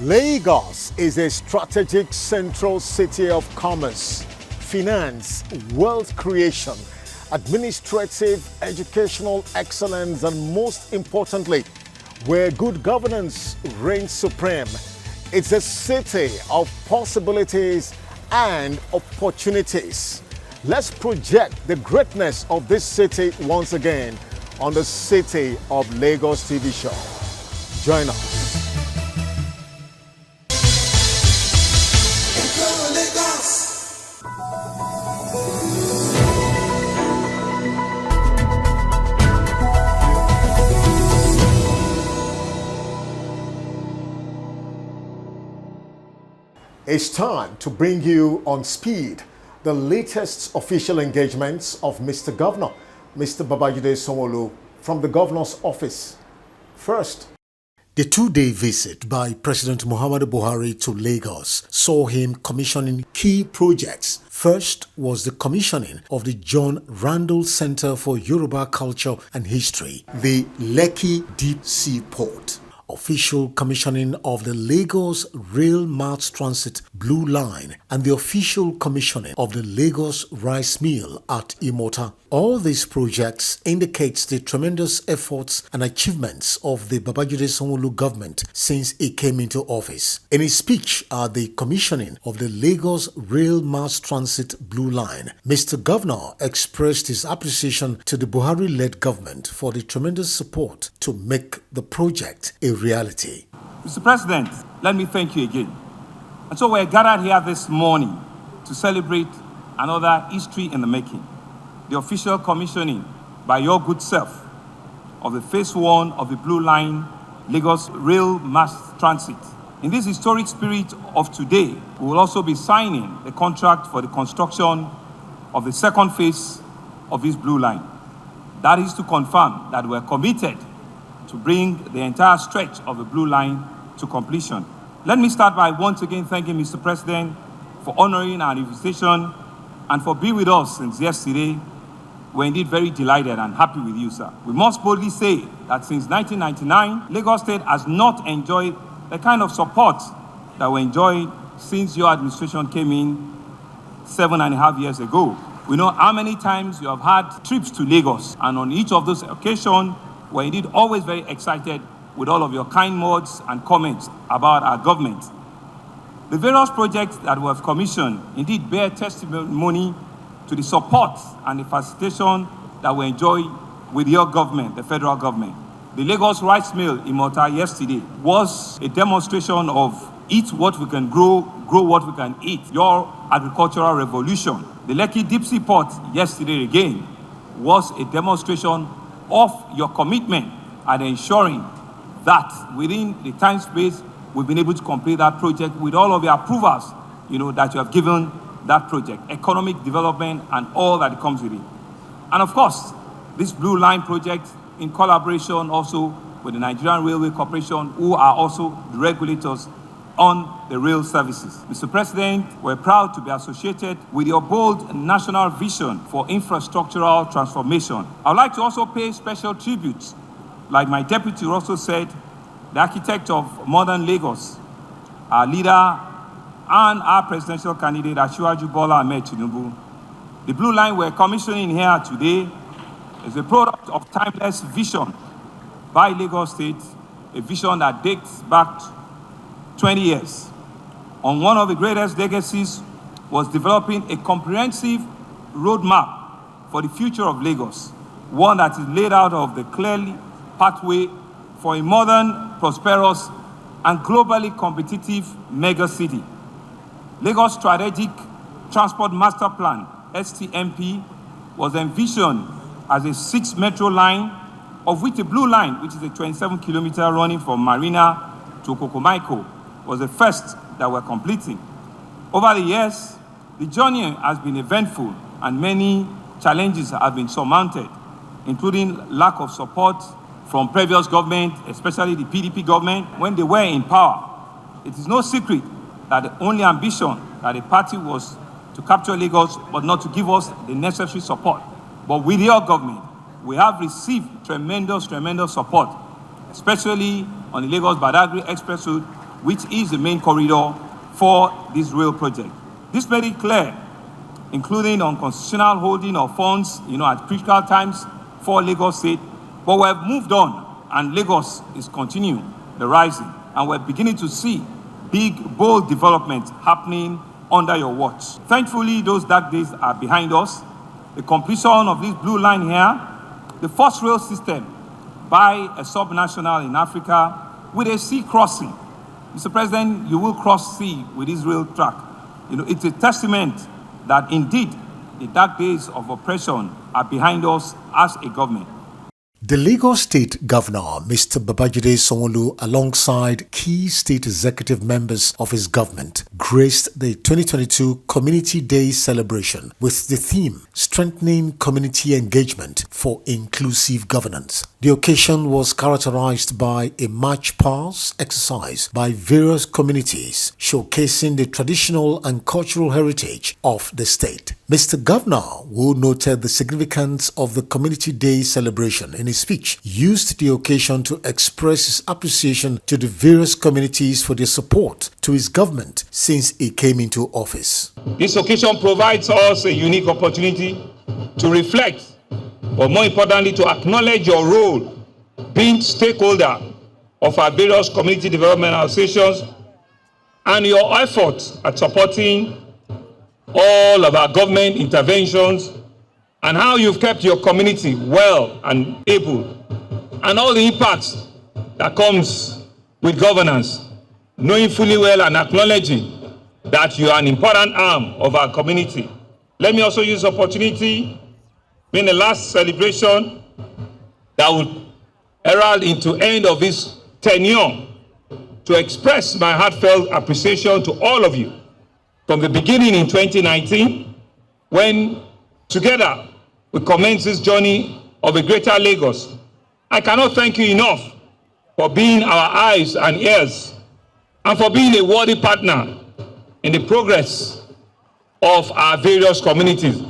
Lagos is a strategic central city of commerce, finance, wealth creation, administrative, educational excellence, and most importantly, where good governance reigns supreme. It's a city of possibilities and opportunities. Let's project the greatness of this city once again on the City of Lagos TV show. Join us. It's time to bring you on speed the latest official engagements of Mr. Governor, Mr. Babajide Sanwo-Olu, from the Governor's office. First, the two-day visit by President Muhammadu Buhari to Lagos saw him commissioning key projects. First was the commissioning of the John Randall Center for Yoruba Culture and History, the Lekki Deep Sea Port. Official commissioning of the Lagos Rail Mass Transit Blue Line and the official commissioning of the Lagos Rice Mill at Imota. All these projects indicates the tremendous efforts and achievements of the Babajide Sanwo-Olu government since it came into office. In his speech at the commissioning of the Lagos Rail Mass Transit Blue Line, Mr. Governor expressed his appreciation to the Buhari-led government for the tremendous support to make the project a reality. Mr. President, let me thank you again. And so we're gathered here this morning to celebrate another history in the making. The official commissioning by your good self of the phase 1 of the Blue Line Lagos Rail Mass Transit. In this historic spirit of today, we will also be signing the contract for the construction of the second phase of this Blue Line. That is to confirm that we're committed to bring the entire stretch of the Blue Line to completion. Let me start by once again thanking Mr. President for honoring our invitation and for being with us since yesterday. We're indeed very delighted and happy with you, sir. We must boldly say that since 1999, Lagos State has not enjoyed the kind of support that we enjoyed since your administration came in 7.5 years ago. We know how many times you have had trips to Lagos, and on each of those occasions, we're indeed always very excited with all of your kind words and comments about our government. The various projects that we have commissioned indeed bear testimony to the support and the facilitation that we enjoy with your government, the federal government. The Lagos Rice Mill in Imota yesterday was a demonstration of eat what we can grow, grow what we can eat, your agricultural revolution. The Lekki Deep Sea Port yesterday again was a demonstration of your commitment and ensuring that within the time space we've been able to complete that project with all of your approvals, that you have given that project, economic development and all that comes with it. And of course, this Blue Line project in collaboration also with the Nigerian Railway Corporation, who are also the regulators on the rail services. Mr. President, we're proud to be associated with your bold national vision for infrastructural transformation. I would like to also pay special tribute, like my deputy also said, the architect of modern Lagos, our leader and our presidential candidate, Asiwaju Bola Ahmed Tinubu. The Blue Line we're commissioning here today is a product of timeless vision by Lagos State, a vision that dates back 20 years. On one of the greatest legacies was developing a comprehensive roadmap for the future of Lagos, one that is laid out of the clearly pathway for a modern, prosperous, and globally competitive mega city. Lagos Strategic Transport Master Plan, STMP, was envisioned as a 6 metro line, of which the Blue Line, which is a 27-kilometer running from Marina to Kokomaiko, was the first that we're completing. Over the years, the journey has been eventful and many challenges have been surmounted, including lack of support from previous government, especially the PDP government, when they were in power. It is no secret that the only ambition that the party was to capture Lagos, but not to give us the necessary support. But with your government, we have received tremendous support, especially on the Lagos-Badagry Express route, which is the main corridor for this rail project. This made it clear, including unconstitutional holding of funds, at critical times for Lagos State. But we have moved on, and Lagos is continuing the rising, and we're beginning to see big, bold developments happening under your watch. Thankfully, those dark days are behind us. The completion of this blue line here, the first rail system by a subnational in Africa with a sea crossing. Mr. President, you will cross sea with this rail track. It's a testament that indeed the dark days of oppression are behind us as a government. The Lagos State Governor, Mr. Babajide Sanwo-Olu, alongside key state executive members of his government, graced the 2022 Community Day celebration with the theme, Strengthening Community Engagement for Inclusive Governance. The occasion was characterized by a march past exercise by various communities, showcasing the traditional and cultural heritage of the state. Mr. Governor, who noted the significance of the Community Day celebration in his speech, used the occasion to express his appreciation to the various communities for their support to his government since he came into office. This occasion provides us a unique opportunity to reflect, but more importantly, to acknowledge your role being stakeholder of our various community development associations and your efforts at supporting all of our government interventions and how you've kept your community well and able, and all the impacts that comes with governance, knowing fully well and acknowledging that you are an important arm of our community. Let me also use the opportunity, being the last celebration that will herald into end of this tenure, to express my heartfelt appreciation to all of you from the beginning in 2019, when together we commenced this journey of a greater Lagos. I cannot thank you enough for being our eyes and ears and for being a worthy partner in the progress of our various communities.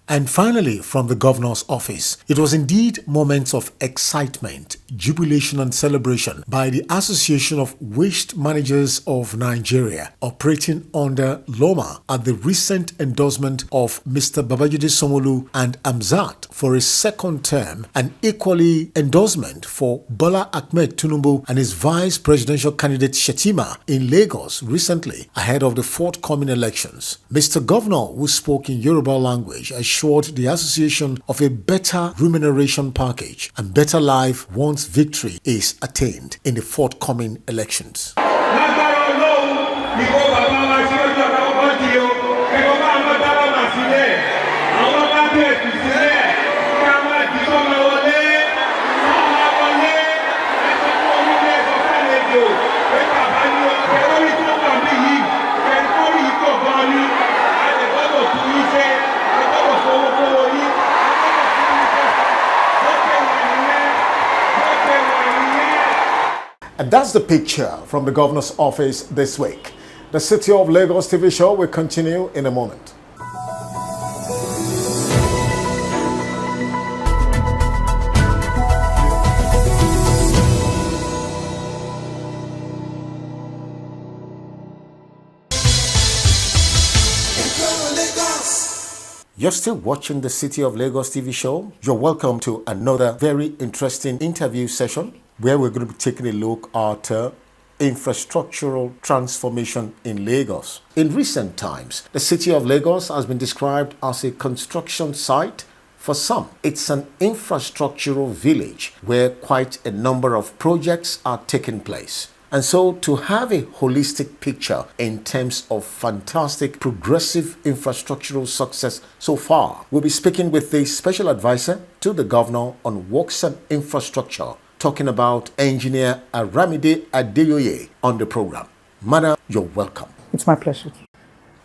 And finally, from the governor's office, it was indeed moments of excitement, jubilation and celebration by the Association of Waste Managers of Nigeria, operating under LOMA, at the recent endorsement of Mr. Babajide Sanwo-Olu and Amzat for a second term, and equally endorsement for Bola Ahmed Tinubu and his vice presidential candidate Shetima in Lagos recently ahead of the forthcoming elections. Mr. Governor, who spoke in Yoruba language, assured the association of a better remuneration package and better life once victory is attained in the forthcoming elections. And that's the picture from the governor's office this week. The City of Lagos TV show will continue in a moment. You're still watching the City of Lagos TV show. You're welcome to another very interesting interview session where we're going to be taking a look at infrastructural transformation in Lagos. In recent times, the City of Lagos has been described as a construction site. For some, it's an infrastructural village where quite a number of projects are taking place. And so to have a holistic picture in terms of fantastic progressive infrastructural success so far, we'll be speaking with the special advisor to the governor on works and infrastructure, talking about engineer Aramide Adeyoye on the program. Madam, you're welcome. It's my pleasure.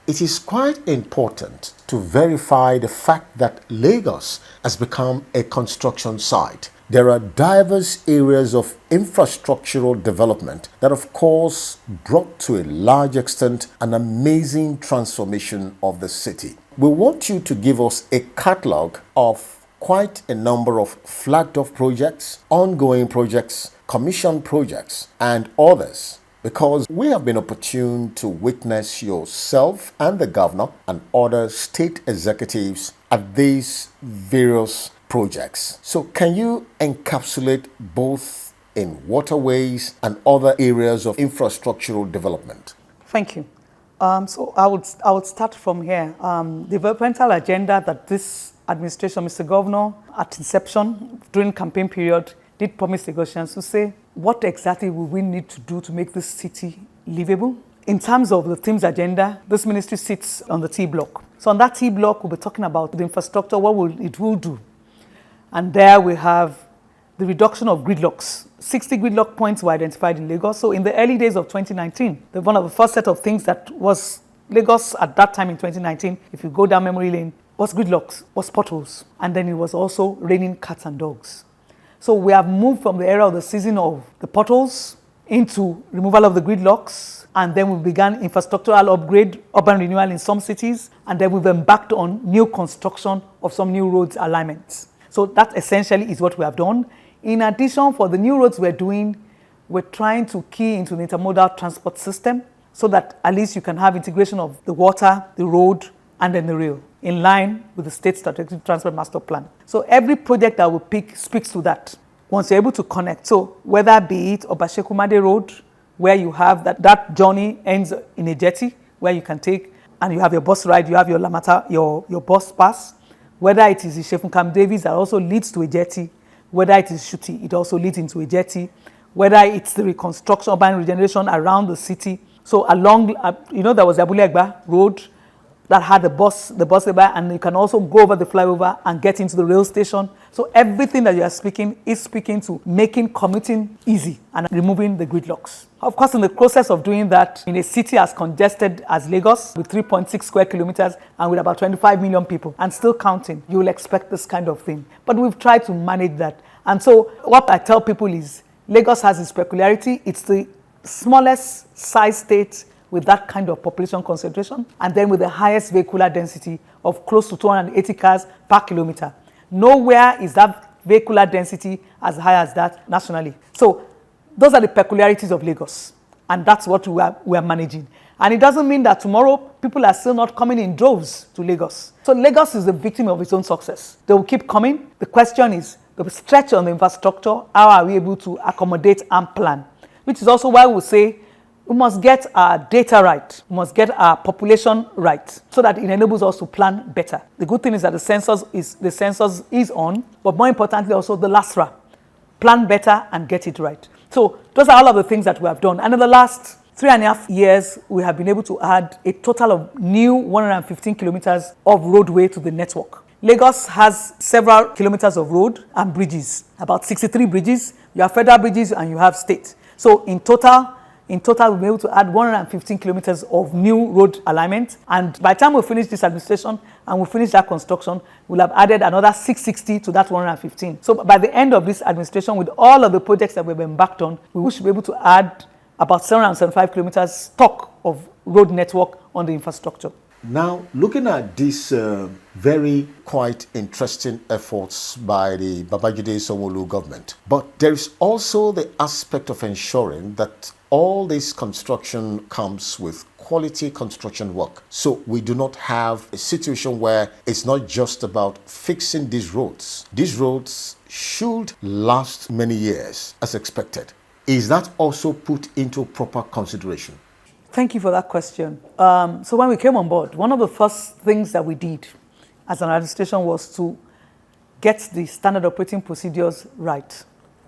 It is quite important to verify the fact that Lagos has become a construction site. There are diverse areas of infrastructural development that, of course, brought to a large extent an amazing transformation of the city. We want you to give us a catalog of quite a number of flagged-off projects, ongoing projects, commissioned projects, and others, because we have been opportune to witness yourself and the governor and other state executives at these various projects. So can you encapsulate both in waterways and other areas of infrastructural development? Thank you. So I would start from here. The developmental agenda that this administration, Mr. Governor, at inception, during campaign period, did promise Lagosians to say, what exactly will we need to do to make this city livable? In terms of the themes agenda, this ministry sits on the T block. So on that T block, we'll be talking about the infrastructure, what it will do. And there we have the reduction of gridlocks. 60 gridlock points were identified in Lagos. So in the early days of 2019, one of the first set of things that was Lagos at that time in 2019, if you go down memory lane, was gridlocks, was potholes. And then it was also raining cats and dogs. So we have moved from the era of the season of the potholes into removal of the gridlocks, and then we began infrastructural upgrade, urban renewal in some cities, and then we've embarked on new construction of some new roads alignments. So that essentially is what we have done. In addition, for the new roads we're doing, we're trying to key into the intermodal transport system so that at least you can have integration of the water, the road, and then the rail in line with the state strategic transport master plan. So every project that we pick speaks to that. Once you're able to connect, so whether be it Obashekumade Road, where you have that journey ends in a jetty where you can take, and you have your bus ride, you have your Lamata, your bus pass, whether it is Ishefun Davis that also leads to a jetty, whether it is Shuti, it also leads into a jetty, whether it's the reconstruction, urban regeneration around the city. So along, there was Abule Egba Road that had the bus area, and you can also go over the flyover and get into the rail station. So everything that you are speaking is speaking to making commuting easy and removing the gridlocks. Of course, in the process of doing that, in a city as congested as Lagos, with 3.6 square kilometers and with about 25 million people, and still counting, you will expect this kind of thing. But we've tried to manage that. And so what I tell people is, Lagos has its peculiarity. It's the smallest size state with that kind of population concentration, and then with the highest vehicular density of close to 280 cars per kilometer. Nowhere is that vehicular density as high as that nationally. So those are the peculiarities of Lagos, and that's what we are managing. And it doesn't mean that tomorrow people are still not coming in droves to Lagos. So Lagos is the victim of its own success. They will keep coming. The question is, the stretch on the infrastructure, how are we able to accommodate and plan? Which is also why we say, we must get our data right. We must get our population right so that it enables us to plan better. The good thing is that the census is on, but more importantly also the LASRA. Plan better and get it right. So those are all of the things that we have done. And in the last 3.5 years, we have been able to add a total of new 115 kilometers of roadway to the network. Lagos has several kilometers of road and bridges, about 63 bridges. You have federal bridges and you have state. So in total, we'll be able to add 115 kilometers of new road alignment. And by the time we finish this administration and we finish that construction, we'll have added another 660 to that 115. So by the end of this administration, with all of the projects that we've embarked on, we should be able to add about 775 kilometers stock of road network on the infrastructure. Now, looking at these very quite interesting efforts by the Babajide Sanwo-Olu government, but there is also the aspect of ensuring that all this construction comes with quality construction work. So we do not have a situation where it's not just about fixing these roads. These roads should last many years as expected. Is that also put into proper consideration? Thank you for that question. So when we came on board, one of the first things that we did as an administration was to get the standard operating procedures right.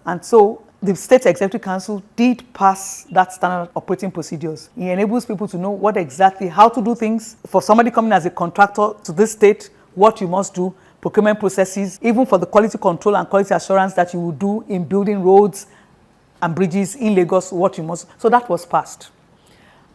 And so the State Executive Council did pass that standard operating procedures. It enables people to know what exactly, how to do things. For somebody coming as a contractor to this state, what you must do, procurement processes, even for the quality control and quality assurance that you will do in building roads and bridges in Lagos, what you must. So that was passed.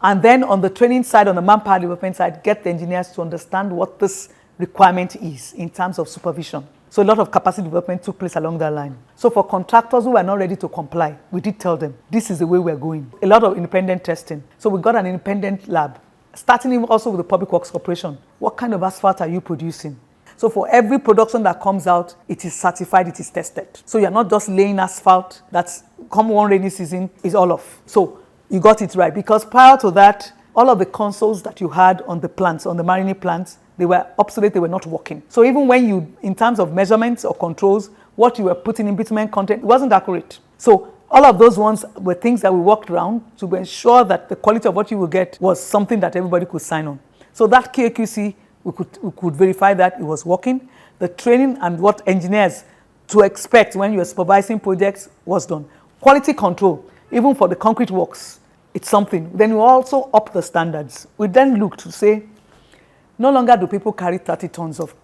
And then on the training side, on the manpower development side, get the engineers to understand what this requirement is in terms of supervision. So a lot of capacity development took place along that line. So for contractors who were not ready to comply, we did tell them, this is the way we're going. A lot of independent testing. So we got an independent lab, starting even also with the Public Works Corporation. What kind of asphalt are you producing? So for every production that comes out, it is certified, it is tested. So you're not just laying asphalt that's come one rainy season, is all off. So you got it right, because prior to that, all of the consoles that you had on the plants, on the marine plants, they were obsolete, they were not working. So even when you, in terms of measurements or controls, what you were putting in bitumen content wasn't accurate. So all of those ones were things that we worked around to ensure that the quality of what you would get was something that everybody could sign on. So that KQC, we could verify that it was working. The training and what engineers to expect when you are supervising projects was done. Quality control, even for the concrete works, it's something. Then we also up the standards. We then look to say, no longer do people carry 30 tons of,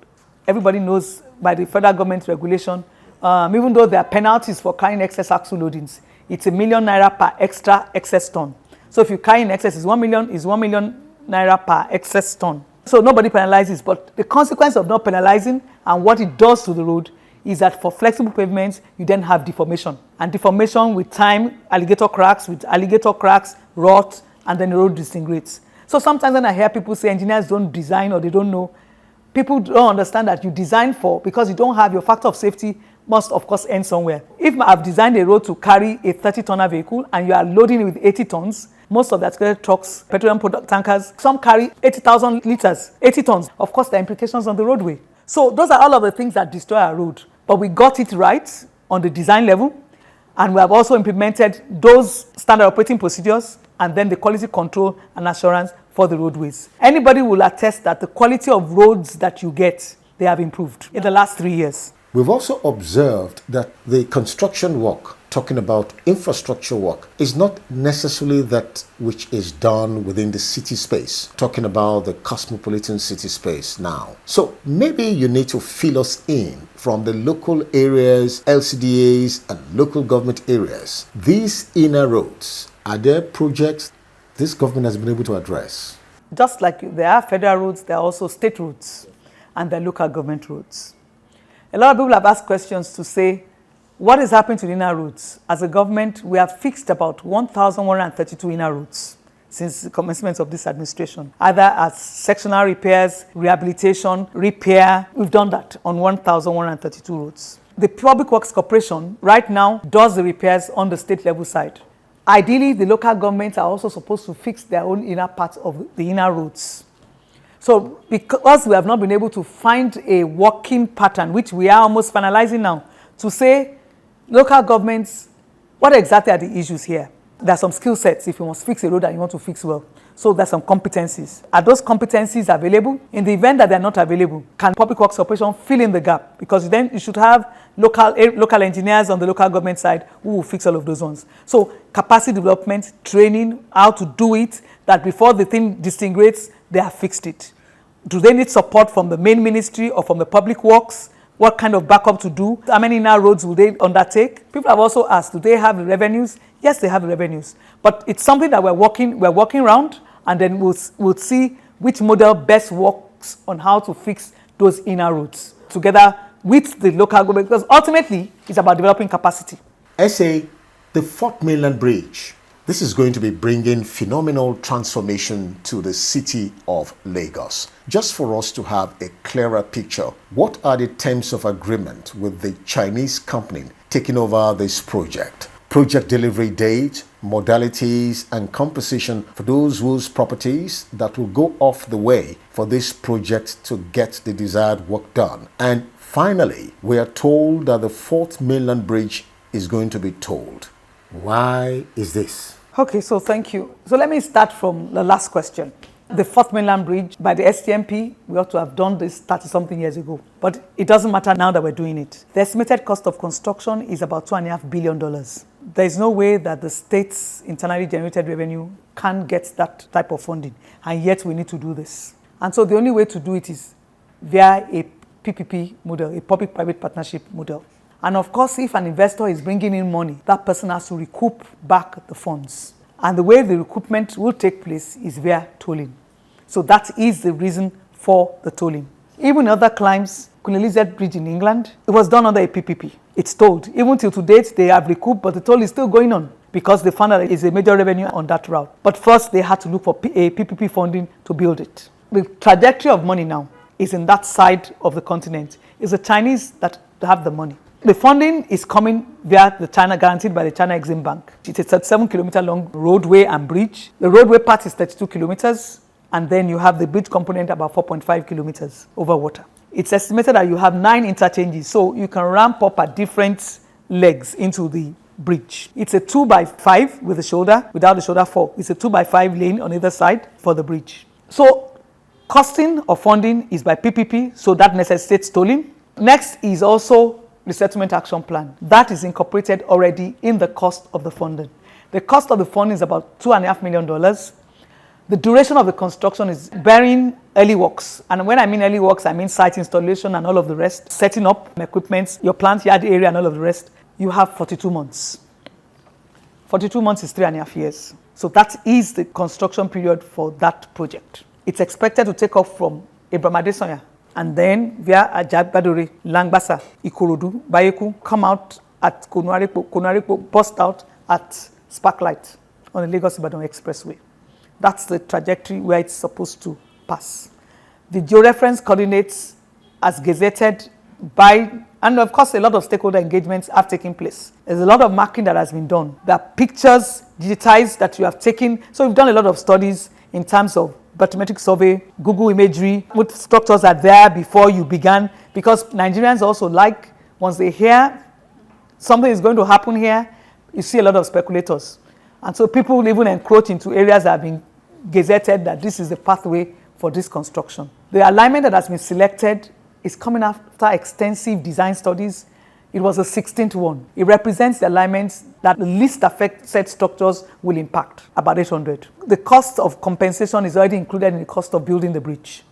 everybody knows by the federal government regulation, even though there are penalties for carrying excess axle loadings, it's ₦1 million per extra excess ton. So if you carry in excess, it's 1 million naira per excess ton. So nobody penalizes, but the consequence of not penalizing and what it does to the road is that for flexible pavements, you then have deformation. And deformation with time, alligator cracks, rot, and then the road disintegrates. So sometimes when I hear people say engineers don't design or they don't know, people don't understand that you design for, because you don't have your factor of safety must of course end somewhere. If I've designed a road to carry a 30-tonner vehicle and you are loading it with 80 tons, most of the articulated trucks, petroleum product tankers, some carry 80,000 liters, 80 tons. Of course, there are implications on the roadway. So those are all of the things that destroy our road. But we got it right on the design level, and we have also implemented those standard operating procedures and then the quality control and assurance for the roadways. Anybody will attest that the quality of roads that you get, they have improved in the last 3 years. We've also observed that the construction work, talking about infrastructure work, is not necessarily that which is done within the city space, talking about the cosmopolitan city space now. So maybe you need to fill us in from the local areas, LCDAs, and local government areas. These inner roads, are there projects this government has been able to address? Just like there are federal roads, there are also state roads and there are local government roads. A lot of people have asked questions to say, what is happening to the inner roads? As a government, we have fixed about 1,132 inner roads since the commencement of this administration, either as sectional repairs, rehabilitation, repair. We've done that on 1,132 roads. The Public Works Corporation right now does the repairs on the state level side. Ideally, the local governments are also supposed to fix their own inner parts of the inner roads. So because we have not been able to find a working pattern, which we are almost finalizing now, to say, local governments, what exactly are the issues here? There are some skill sets if you must fix a road and you want to fix well. So there's some competencies. Are those competencies available? In the event that they're not available, can Public Works Corporation fill in the gap? Because then you should have local engineers on the local government side who will fix all of those ones. So capacity development, training, how to do it, that before the thing disintegrates, they have fixed it. Do they need support from the main ministry or from the Public Works? What kind of backup to do? How many inner roads will they undertake? People have also asked, do they have revenues? Yes, they have revenues. But it's something that we're working around, and then we'll see which model best works on how to fix those inner roads together with the local government, because ultimately it's about developing capacity. SA, the Fourth Mainland Bridge, this is going to be bringing phenomenal transformation to the city of Lagos. Just for us to have a clearer picture, what are the terms of agreement with the Chinese company taking over this project? project delivery date, modalities, and composition for those whose properties that will go off the way for this project to get the desired work done. And finally, we are told that the fourth mainland bridge is going to be tolled. Why is this? Okay, so thank you. So let me start from the last question. The fourth mainland bridge, by the STMP, we ought to have done this 30-something years ago. But it doesn't matter now that we're doing it. The estimated cost of construction is about $2.5 billion. There is no way that the state's internally generated revenue can get that type of funding. And yet we need to do this. And so the only way to do it is via a PPP model, a public-private partnership model. And of course, if an investor is bringing in money, that person has to recoup back the funds. And the way the recoupment will take place is via tolling. So that is the reason for the tolling. Even in other climes, Queen Elizabeth Bridge in England, it was done under a PPP. It's tolled. Even till to date, they have recouped, but the toll is still going on because they found that there is a major revenue on that route. But first, they had to look for a PPP funding to build it. The trajectory of money now is in that side of the continent. It's the Chinese that have the money. The funding is coming via the China, guaranteed by the China Exim Bank. It's a 37-kilometer long roadway and bridge. The roadway part is 32 kilometers, and then you have the bridge component about 4.5 kilometers over water. It's estimated that you have 9 interchanges, so you can ramp up at different legs into the bridge. It's a 2x5 with a shoulder, without the shoulder 4. It's a 2x5 lane on either side for the bridge. So costing of funding is by PPP, so that necessitates tolling. Next is also the settlement action plan. That is incorporated already in the cost of the funding. The cost of the funding is about $2.5 million. The duration of the construction is bearing early works. And when I mean early works, I mean site installation and all of the rest, setting up equipment, your plant yard area and all of the rest. You have 42 months. 42 months is 3.5 years. So that is the construction period for that project. It's expected to take off from Ibrahim and then via Ajabadore, Langbasa, Ikorodu, Bayeku, come out at Konuarepo, bust out at Sparklight on the Lagos-Ibadan Expressway. That's the trajectory where it's supposed to pass. The georeference coordinates as gazetted by, and of course a lot of stakeholder engagements have taken place. There's a lot of marking that has been done. There are pictures digitized that you have taken. So we've done a lot of studies in terms of bathymetric survey, Google imagery, what structures are there before you began, because Nigerians also like, once they hear something is going to happen here, you see a lot of speculators. And so people even encroach into areas that have been gazetted that this is the pathway for this construction. The alignment that has been selected is coming after extensive design studies. It was a 16th one. It represents the alignments that the least affected structures will impact, about 800. The cost of compensation is already included in the cost of building the bridge.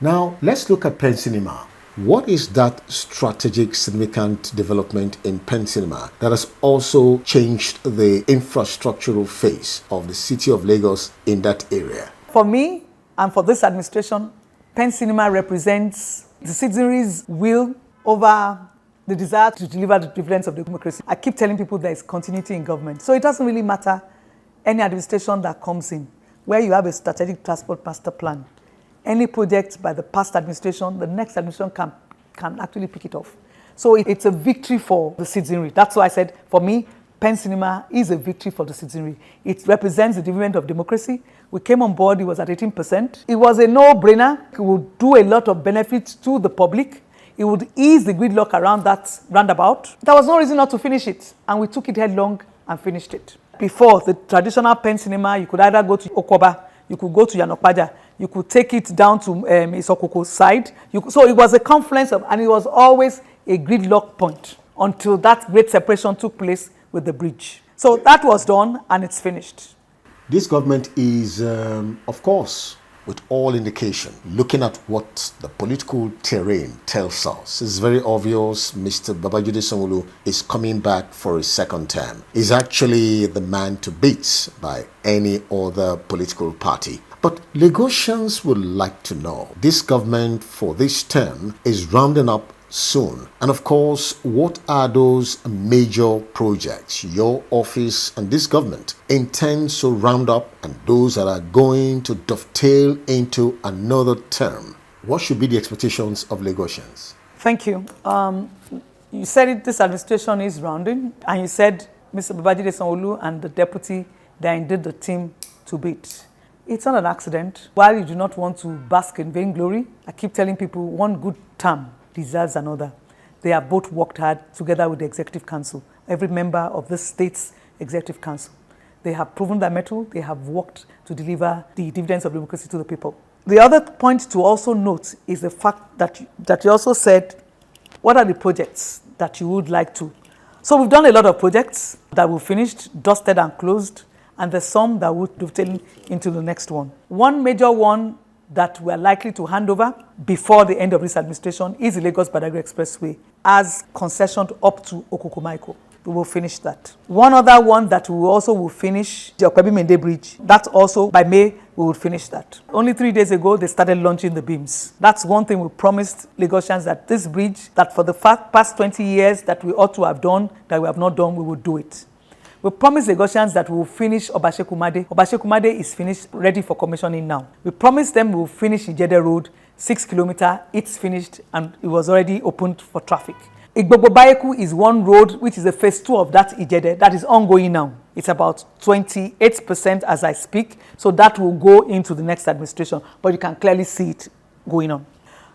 Now, let's look at Pensinema. What is that strategic significant development in Pensinema that has also changed the infrastructural face of the city of Lagos in that area? For me and for this administration, Pensinema represents the citizenry's will over the desire to deliver the dividends of democracy. I keep telling people there is continuity in government. So it doesn't really matter any administration that comes in, where you have a strategic transport master plan. Any project by the past administration, the next administration can actually pick it off. So it's a victory for the citizenry. That's why I said, for me, Pensinema is a victory for the citizenry. It represents the dividend of democracy. We came on board, it was at 18%. It was a no-brainer. It would do a lot of benefits to the public. It would ease the gridlock around that roundabout. There was no reason not to finish it, and we took it headlong and finished it. Before, the traditional Pensinema, you could either go to Okoba, you could go to Yanokpaja, you could take it down to Isokoko side. So it was a confluence of, and it was always a gridlock point until that great separation took place with the bridge. So that was done, and it's finished. This government is, of course, with all indication, looking at what the political terrain tells us, it's very obvious Mr. Babajide Sanwo-Olu is coming back for his second term. He's actually the man to beat by any other political party. But Lagosians would like to know, this government for this term is rounding up soon. And of course, what are those major projects your office and this government intends to round up, and those that are going to dovetail into another term? What should be the expectations of Lagosians? Thank you. You said this administration is rounding, and you said Mr. Babajide Sanwo-Olu and the deputy, they are indeed the team to beat. It's not an accident. While you do not want to bask in vainglory, I keep telling people one good term deserves another. They have both worked hard together with the Executive Council, every member of the state's Executive Council. They have proven their mettle. They have worked to deliver the dividends of democracy to the people. The other point to also note is the fact that you also said, what are the projects that you would like to? So we've done a lot of projects that we finished, dusted and closed, and there's some that will dovetail into the next one. One major one that we're likely to hand over before the end of this administration is the Lagos-Badagry Expressway as concessioned up to Okokomaiko. We will finish that. One other one that we also will finish, the Okpebi-Mende Bridge. That's also by May, we will finish that. Only 3 days ago, they started launching the beams. That's one thing we promised Lagosians, that this bridge, that for the past 20 years that we ought to have done, that we have not done, we will do it. We promised Lagosians that we will finish Obashekumade. Obashekumade is finished, ready for commissioning now. We promised them we will finish Ijede Road, 6 kilometers. It's finished and it was already opened for traffic. Igbogbo-Bayeku is one road which is the phase 2 of that Ijede that is ongoing now. It's about 28% as I speak, so that will go into the next administration, but you can clearly see it going on.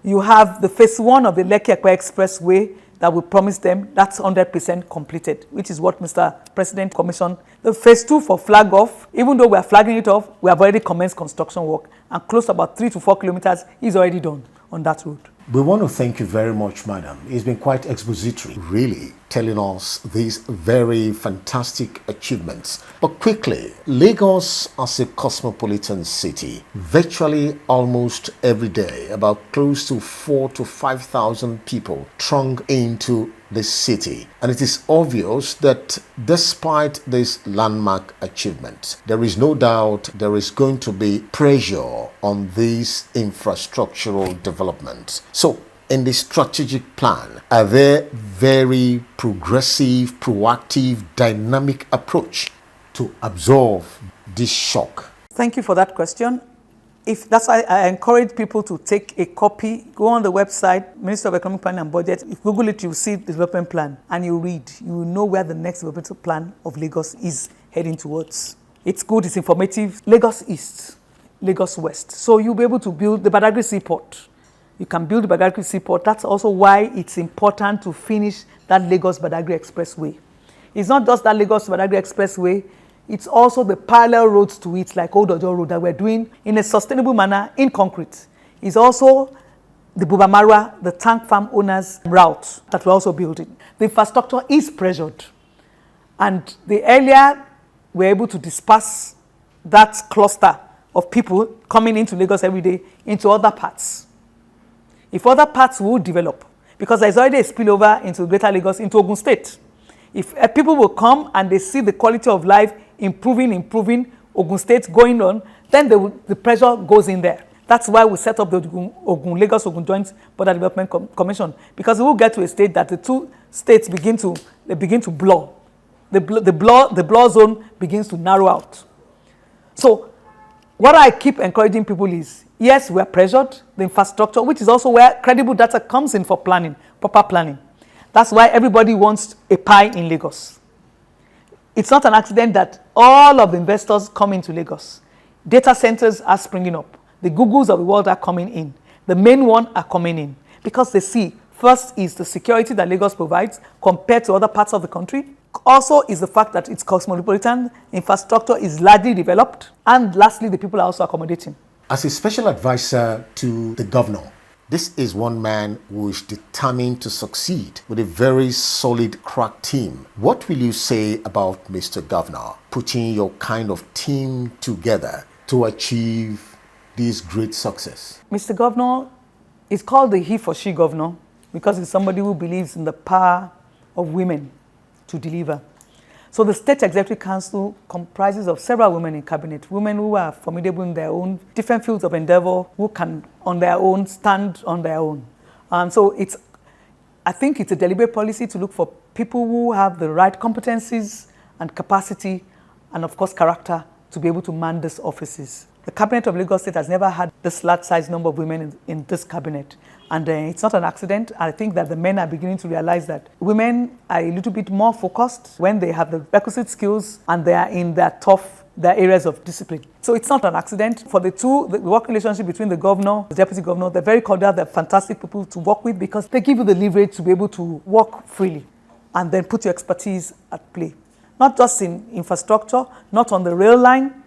You have the phase 1 of the Lekki-Ekpe Expressway that we promised them. That's 100% completed, which is what Mr. President commissioned. The phase 2 for flag off, even though we are flagging it off, we have already commenced construction work, and close to about 3 to 4 kilometers is already done on that road. We want to thank you very much, madam. It's been quite expository, really, telling us these very fantastic achievements. But quickly, Lagos as a cosmopolitan city, virtually almost every day, about close to 4,000 to 5,000 people throng into the city. And it is obvious that despite this landmark achievement, there is no doubt there is going to be pressure on these infrastructural developments. So, in the strategic plan, are there very progressive, proactive, dynamic approach to absorb this shock? Thank you for that question. If that's why I encourage people to take a copy, go on the website, Ministry of Economic Planning and Budget. If you Google it, you'll see the development plan and you read. You will know where the next development plan of Lagos is heading towards. It's good, it's informative. Lagos East, Lagos West. So you'll be able to build the Badagry Seaport. You can build the Badagry Seaport. That's also why it's important to finish that Lagos-Badagry Expressway. It's not just that Lagos-Badagry Expressway, it's also the parallel roads to it, like Otedola Road, that we're doing in a sustainable manner in concrete. It's also the Bubamarwa, the tank farm owners route that we're also building. The infrastructure is pressured. And the earlier we're able to disperse that cluster of people coming into Lagos every day into other parts. If other parts will develop, because there's already a spillover into Greater Lagos, into Ogun State. If people will come and they see the quality of life improving, Ogun State going on, then the pressure goes in there. That's why we set up the Lagos-Ogun Joint Border Development Commission, because we will get to a state that the two states begin to blur. The blur zone begins to narrow out. So what I keep encouraging people is, yes, we are pressured, the infrastructure, which is also where credible data comes in for planning, proper planning. That's why everybody wants a pie in Lagos. It's not an accident that all of the investors come into Lagos. Data centers are springing up. The Googles of the world are coming in. The main one are coming in because they see, first is the security that Lagos provides compared to other parts of the country. Also is the fact that it's cosmopolitan, infrastructure is largely developed, and lastly, the people are also accommodating. As a special advisor to the governor, this is one man who is determined to succeed with a very solid crack team. What will you say about Mr. Governor putting your kind of team together to achieve this great success? Mr. Governor is called the he for she governor because he's somebody who believes in the power of women to deliver. So the State Executive Council comprises of several women in cabinet, women who are formidable in their own different fields of endeavor, who can on their own stand on their own. So I think it's a deliberate policy to look for people who have the right competencies and capacity and of course character to be able to man these offices. The cabinet of Lagos State has never had this large size number of women in this cabinet. And it's not an accident. I think that the men are beginning to realize that women are a little bit more focused when they have the requisite skills and they are in their areas of discipline. So it's not an accident. For the work relationship between the governor, the deputy governor, they're very cordial, they're fantastic people to work with because they give you the leverage to be able to work freely and then put your expertise at play. Not just in infrastructure, not on the rail line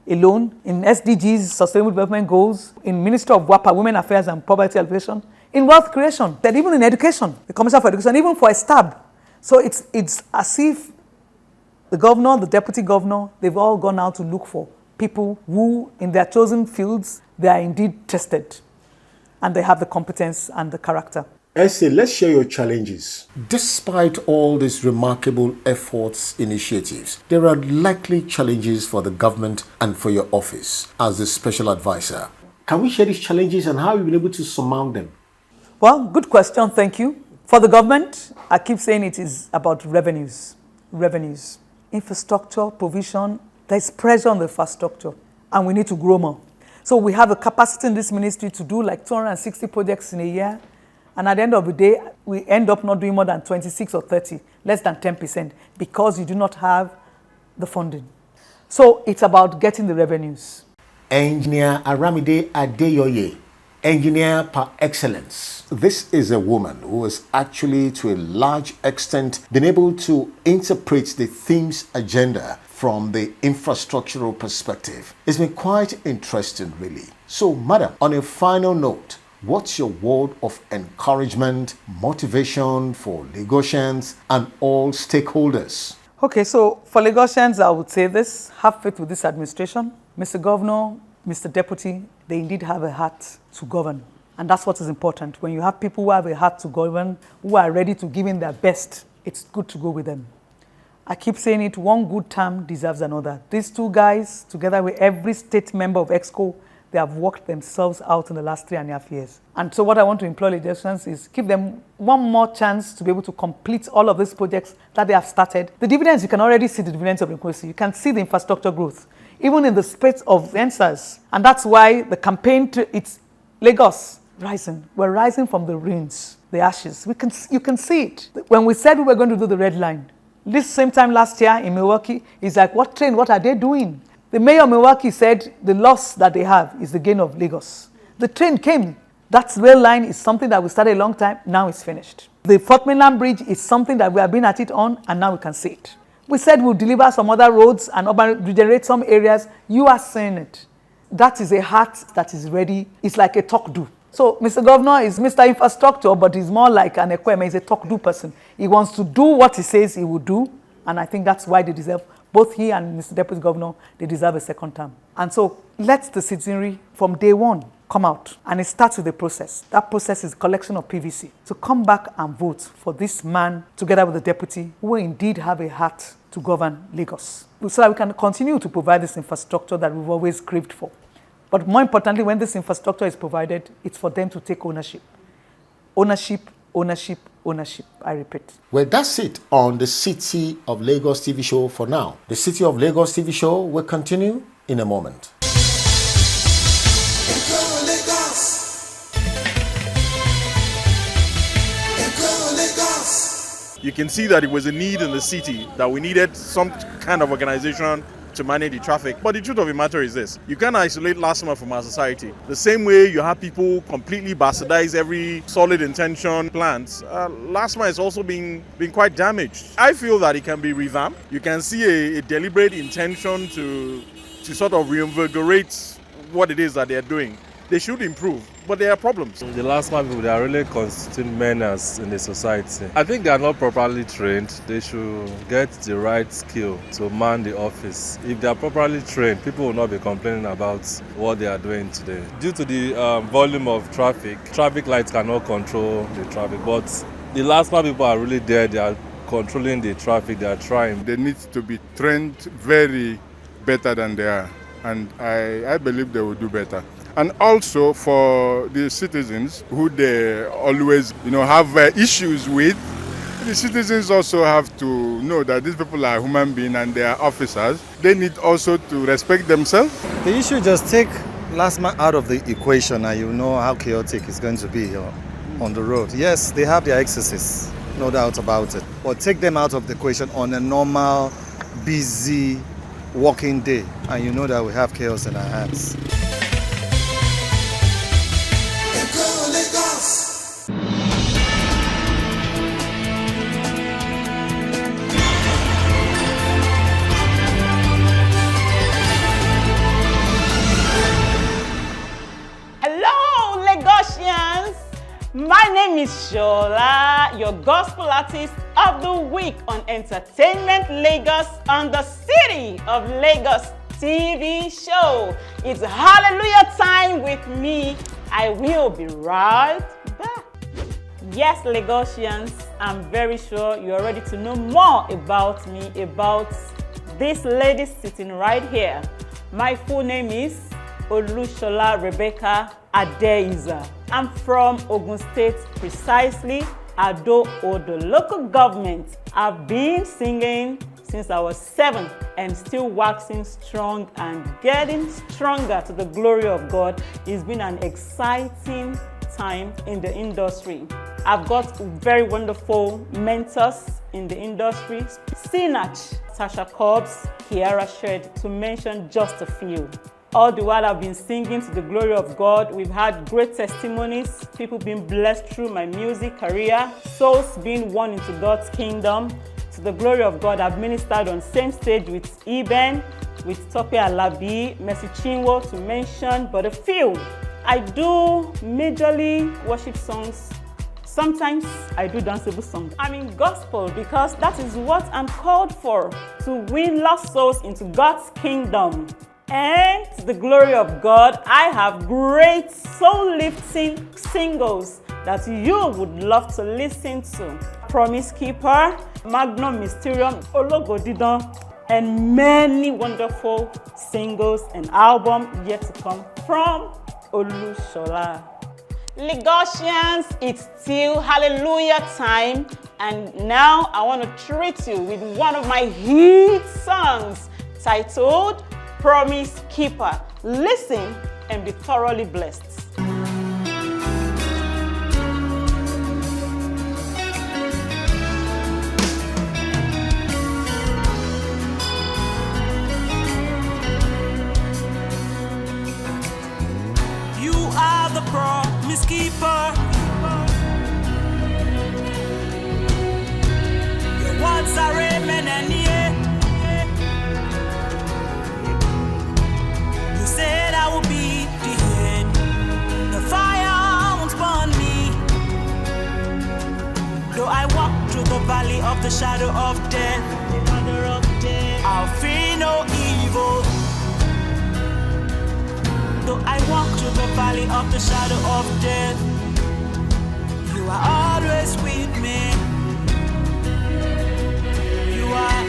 alone, in SDGs, Sustainable Development Goals, in Ministry of WAPA, Women Affairs and Poverty Alleviation, in wealth creation, that even in education, the Commissioner for Education, even for a stab. So it's as if the governor, the deputy governor, they've all gone out to look for people who, in their chosen fields, they are indeed tested and they have the competence and the character. Essay, let's share your challenges. Despite all these remarkable efforts, initiatives, there are likely challenges for the government and for your office as the special advisor. Can we share these challenges and how you've been able to surmount them? Well, good question, thank you. For the government, I keep saying it is about revenues. Infrastructure, provision, there's pressure on the infrastructure and we need to grow more. So we have a capacity in this ministry to do like 260 projects in a year. And at the end of the day, we end up not doing more than 26 or 30, less than 10%, because you do not have the funding. So it's about getting the revenues. Engineer Aramide Adeyoye, engineer par excellence. This is a woman who has actually, to a large extent, been able to interpret the theme's agenda from the infrastructural perspective. It's been quite interesting, really. So, madam, on a final note, what's your word of encouragement, motivation for Lagosians and all stakeholders? Okay, so for Lagosians, I would say this: have faith with this administration. Mr. Governor, Mr. Deputy, they indeed have a heart to govern. And that's what is important. When you have people who have a heart to govern, who are ready to give in their best, it's good to go with them. I keep saying it, one good term deserves another. These two guys, together with every state member of EXCO, they have worked themselves out in the last 3.5 years. And so what I want to employ Lagosians is give them one more chance to be able to complete all of these projects that they have started. The dividends, you can already see the dividends of democracy. You can see the infrastructure growth, even in the space of answers. And that's why the campaign it's Lagos rising. We're rising from the ruins, the ashes. You can see it. When we said we were going to do the red line, this same time last year in Milwaukee, it's like, what are they doing? The mayor of Milwaukee said the loss that they have is the gain of Lagos. The train came. That rail line is something that we started a long time, now it's finished. The Fourth Mainland Bridge is something that we have been at it on, and now we can see it. We said we'll deliver some other roads and regenerate some areas. You are seeing it. That is a heart that is ready. It's like a talk-do. So Mr. Governor is Mr. Infrastructure, but he's more like an Ekweme. He's a talk-do person. He wants to do what he says he will do, and I think that's why they deserve, both he and Mr. Deputy Governor, they deserve a second term. And so let the citizenry from day one come out, and it starts with a process. That process is collection of PVC. So come back and vote for this man, together with the deputy, who will indeed have a heart to govern Lagos, so that we can continue to provide this infrastructure that we've always craved for. But more importantly, when this infrastructure is provided, it's for them to take ownership. Ownership, ownership, ownership, I repeat. Well, that's it on the City of Lagos TV show for now. The City of Lagos TV show will continue in a moment. You can see that it was a need in the city, that we needed some kind of organization to manage the traffic. But the truth of the matter is this: you can't isolate LASTMA from our society. The same way you have people completely bastardize every solid intention plans, LASTMA is also being quite damaged. I feel that it can be revamped. You can see a deliberate intention to sort of reinvigorate what it is that they're doing. They should improve, but there are problems. The LASTMA people, they are really constituting menace in the society. I think they are not properly trained. They should get the right skill to man the office. If they are properly trained, people will not be complaining about what they are doing today. Due to the volume of traffic lights cannot control the traffic, but the LASTMA people are really there. They are controlling the traffic. They are trying. They need to be trained very better than they are, and I believe they will do better. And also for the citizens who they always have issues with, The citizens also have to know that these people are human beings and they are officers. They need also to respect themselves. The issue just take last man out of the equation and you know how chaotic it's going to be on the road. Yes, they have their excesses, no doubt about it. But take them out of the equation on a normal, busy working day and you know that we have chaos in our hands. My name is Shola, your gospel artist of the week on Entertainment Lagos on the City of Lagos TV show. It's hallelujah time with me. I will be right back. Yes, Lagosians, I'm very sure you're ready to know more about me, about this lady sitting right here. My full name is Olushola Rebecca Adeiza. I'm from Ogun State, precisely Ado-Odo local government. I've been singing since I was 7 and still waxing strong and getting stronger to the glory of God. It's been an exciting time in the industry. I've got very wonderful mentors in the industry. Sinach, Tasha Cobbs, Kiara Shed, to mention just a few. All the while I've been singing to the glory of God, we've had great testimonies, people being blessed through my music career, souls being won into God's kingdom. To the glory of God, I've ministered on same stage with Eben, with Tope Alabi, Mercy Chinwo, to mention but a few. I do majorly worship songs. Sometimes I do danceable songs. I'm in gospel because that is what I'm called for, to win lost souls into God's kingdom. And to the glory of God, I have great soul-lifting singles that you would love to listen to. Promise Keeper, Magnum Mysterium, Ologodidon, and many wonderful singles and albums yet to come from Olushola. Lagosians, it's still hallelujah time, and now I want to treat you with one of my hit songs titled Promise Keeper. Listen and be thoroughly blessed. You are the promise keeper. Your words are amen and yeah. Said I will be the head. The fire won't burn me. Though I walk through the valley of the shadow of death, I'll fear no evil. Though I walk through the valley of the shadow of death, you are always with me. You are.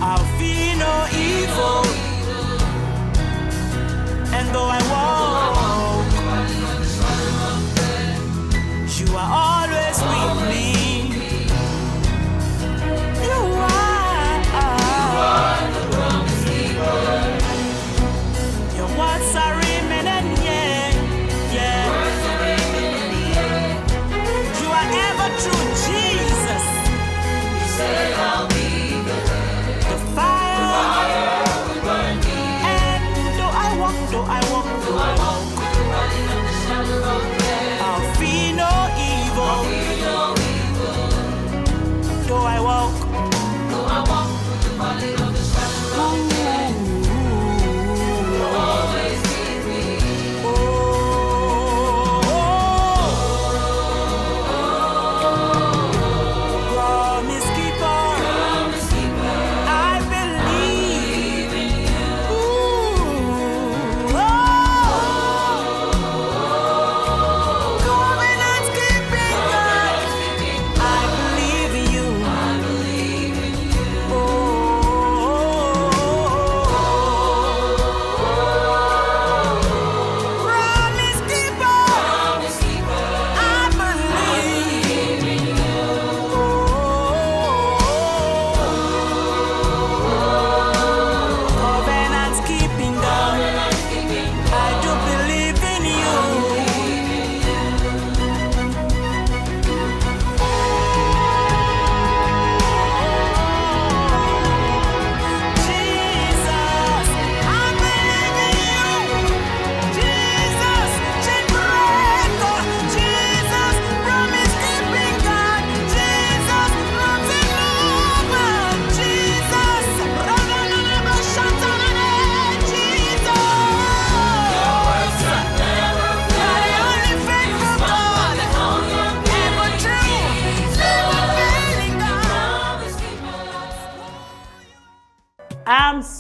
I'll fear no evil, and though I walk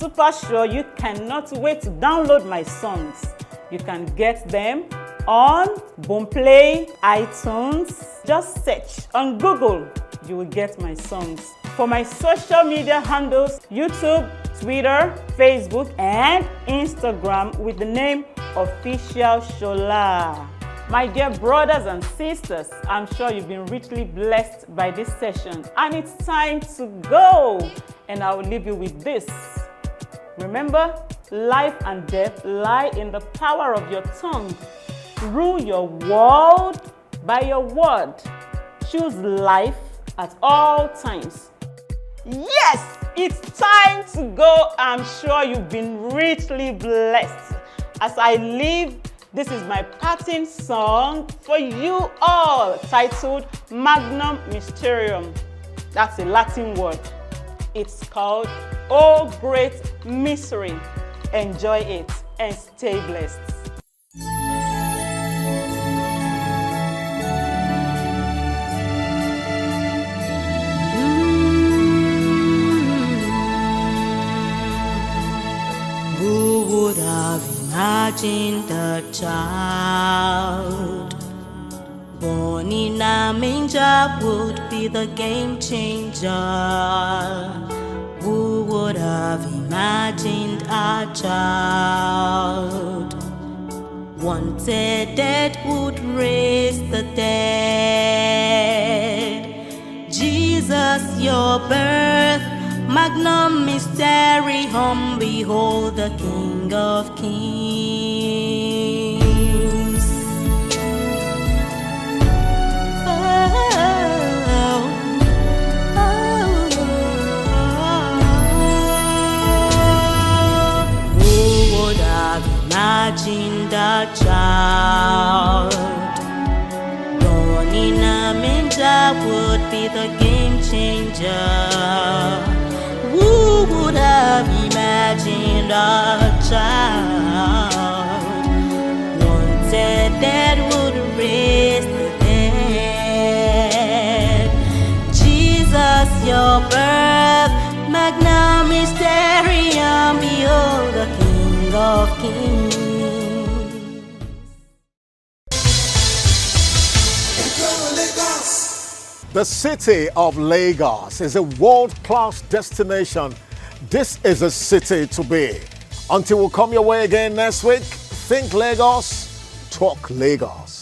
super sure you cannot wait to download my songs. You can get them on Boomplay, iTunes. Just search on Google. You will get my songs. For my social media handles, YouTube, Twitter, Facebook, and Instagram with the name Official Shola. My dear brothers and sisters, I'm sure you've been richly blessed by this session, and it's time to go. And I will leave you with this. Remember, life and death lie in the power of your tongue. Rule your world by your word. Choose life at all times. Yes, it's time to go. I'm sure you've been richly blessed. As I leave, this is my parting song for you all, titled Magnum Mysterium. That's a Latin word. It's called Oh Great Mystery. Enjoy it and stay blessed. Who would have imagined a child born in a manger would be the game changer? Who would have imagined a child wanted dead would raise the dead? Jesus, your birth, Magnum Mysterium, behold the King of Kings. Who would have imagined a child born in a manger would be the game changer? Who would have imagined a child wanted dead would raise the dead? Jesus, your birth, Magnum Mysterium, behold the King of Kings. The city of Lagos is a world-class destination. This is a city to be. Until we come your way again next week, think Lagos, talk Lagos.